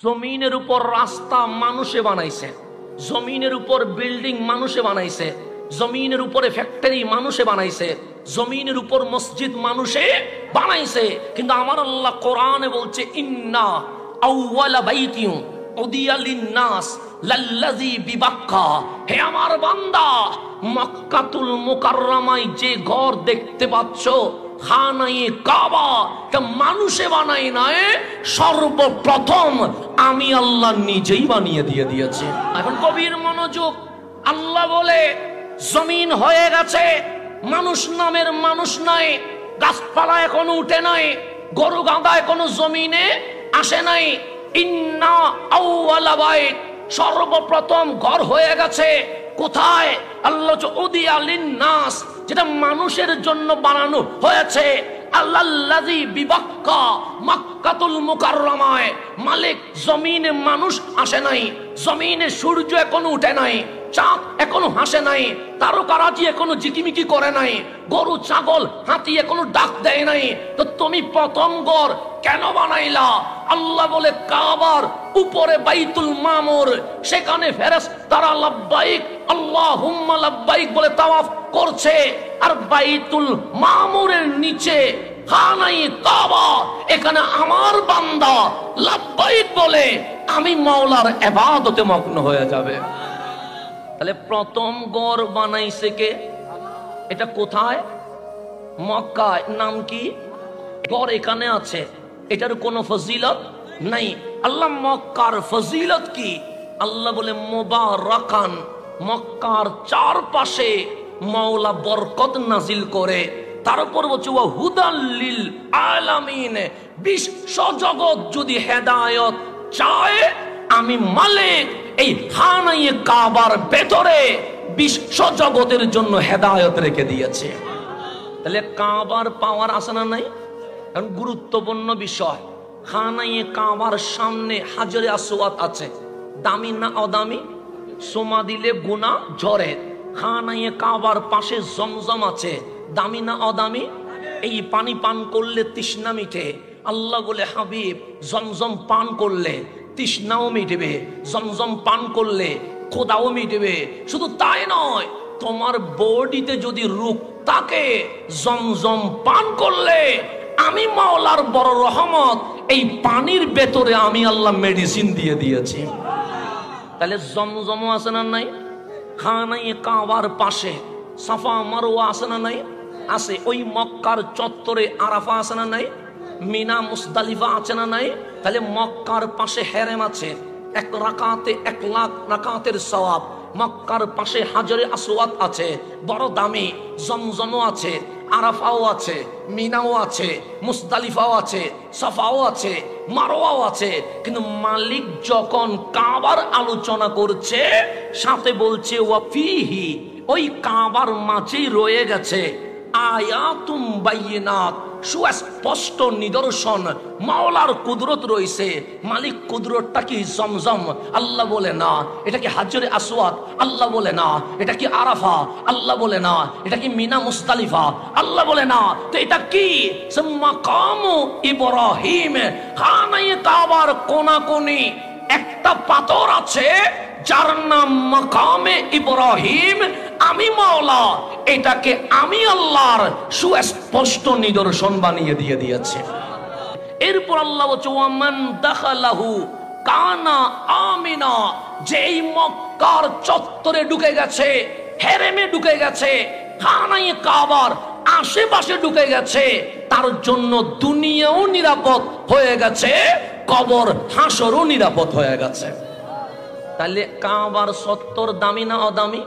জমিনের উপর রাস্তা মানুষে বানাইছে, জমিনের উপর বিল্ডিং মানুষে বানাইছে, জমিনের উপরে ফ্যাক্টরি মানুষে বানাইছে, জমিনের উপর মসজিদ মানুষে বানাইছে। কিন্তু আমার আল্লাহ কোরআনে বলছে ইন্না আউওয়ালা বাইতিন উদিয়া লিন্নাস লাল্লাযী বিবাক্কা। হে আমার বান্দা, মক্কাতুল মুকাররমায় যে ঘর দেখতে পাচ্ছ, খানায়ে কাবা, তা মানুষে বানাই নাই, সর্বপ্রথম আমি আল্লাহ নিজেই বানিয়ে দিয়েছি। এখন কবির মনোযোগ। আল্লাহ বলে জমিন হয়ে গেছে, মানুষ নামের মানুষ নাই, গাছপালা এখনো উঠে নাই, গরু গাধা এখনো জমিনে আসে নাই। ইন্না আউওয়ালা বাইত, সর্বপ্রথম ঘর হয়ে গেছে। কোথায়? আল্লাহ উদিয়া লিন্নাস, যেটা মানুষের জন্য বানানো হয়েছে। আল্লাল্লাযী বিবাক্কা, মক্কাতুল মুকাররমায় মালিক জমিনে মানুষ আসে নাই, জমিনে সূর্য এখনো উঠে নাই, চাঁদ এখনো হাসে নাই, তারকারাজি এখনো জিকিমিকি করে নাই, গরু ছাগল হাতি এখনো ডাক দেয় নাই। তো তুমি প্রথম ঘর কেন বানাইলা? আল্লাহ বলে কাবার উপরে বাইতুল মামুর, সেখানে ফেরেশতারা লাব্বাইক আল্লাহুম্মা লাব্বাইক বলে তাওয়াফ করছে। আর বাইতুল মামুরের নিচে খানায়ে কাবা, এখানে আমার বান্দা লাব্বাইক বলে আমি মাওলার ইবাদতে মগ্ন হয়ে যাবে। তাহলে প্রথম ঘর বানাইছে কে? এটা কোথায়? মক্কায়। নাম কি? ঘর এখানে আছে, এটার কোনো ফজিলত নাই। আল্লাহ মক্কার ফজিলত কি? আল্লাহ বলে মুবারাকান, মক্কার চারপাশে মাওলা বরকত নাজিল করে। তার উপর বলছে ওয়া হুদাল লিল আলামিন, বিশ্ব জগৎ যদি হেদায়েত চায়, আমি মালিক এই খানায়ে কাবার ভেতরে বিশ্ব জগতের জন্য হেদায়েত রেখে দিয়েছে। তাহলে কাবার পাওয়ার আছে না নাই? কারণ গুরুত্বপূর্ণ বিষয়, খানায়ে কাবার সামনে হাজরে আসওয়াদ আছে, দামি না অদামি? সোমা দিলে গুনাহ ঝরে। খানায়ে কাবার পাশে জমজম আছে, দামি না অদামি? এই পানি পান করলে তৃষ্ণা মিটে। আল্লাহ বলে হাবিব জমজম পান করলে তৃষ্ণাও মিটবে, জমজম পান করলে খোদাও মিটবে। শুধু তাই নয়, তোমার বডিতে যদি রোগ থাকে, জমজম পান করলে আমি মাওলার বড় রহমত, এই পানির ভেতরে আমি আল্লাহ মেডিসিন দিয়ে দিয়েছি। তাহলে জমজমও আছে না নাই? খানায়ে কাবার পাশে সাফা মারওয়া আছে না নাই? আছে। ওই মক্কার চত্বরে আরাফা আছে না নাই? মিনা মুজদালিফা আছে না নাই? তাহলে মক্কার পাশে হেরেম আছে, এক রাকাতে 1 লাখ রাকাতের সওয়াব। মক্কার পাশে হাজরে আসওয়াদ আছে, বড় দামি। জমজমও আছে, আরাফাও আছে, মিনাও আছে, মুজদালিফাও আছে, সাফাও আছে, মারওয়াও আছে। কিন্তু মালিক যখন কাবার আলোচনা করছে, সাথে বলছে ওয়া ফিহি, ওই কাবার মাঝেই রয়ে গেছে আয়াতুম বাইয়িনাত, সুস্পষ্ট নিদর্শন। মাওলার কুদরত রয়েছে। মালিক কুদরতটা কি জমজম? আল্লাহ বলে না। এটা কি হাজরে আসওয়াদ? আল্লাহ বলে না। এটা কি আরাফা? আল্লাহ বলে না। এটা কি মিনা মুজদালিফা? আল্লাহ বলে না। তো এটা কি? মাকাম ইব্রাহিম। খানায়ে কাবার কোনাকুনি একটা পাথর আছে, যার নাম মাকামে ইব্রাহিম। আমি মাওলা এটাকে আমি আল্লাহর সুস্পষ্ট নিদর্শন বানিয়ে দিয়েছে। এরপর আল্লাহ বলছে ওয়ামান দাখালাহু কানা আমিনা, যেই মক্কার চত্বরে ঢুকে গেছে, হেরেমে ঢুকে গেছে, খানায়ে কাবার আশেপাশে ঢুকে গেছে, তার জন্য দুনিয়াও নিরাপদ হয়ে গেছে, কবর হাসরও নিরাপদ হয়ে গেছে। তাহলে কাবার চত্বর দামি না অদামি?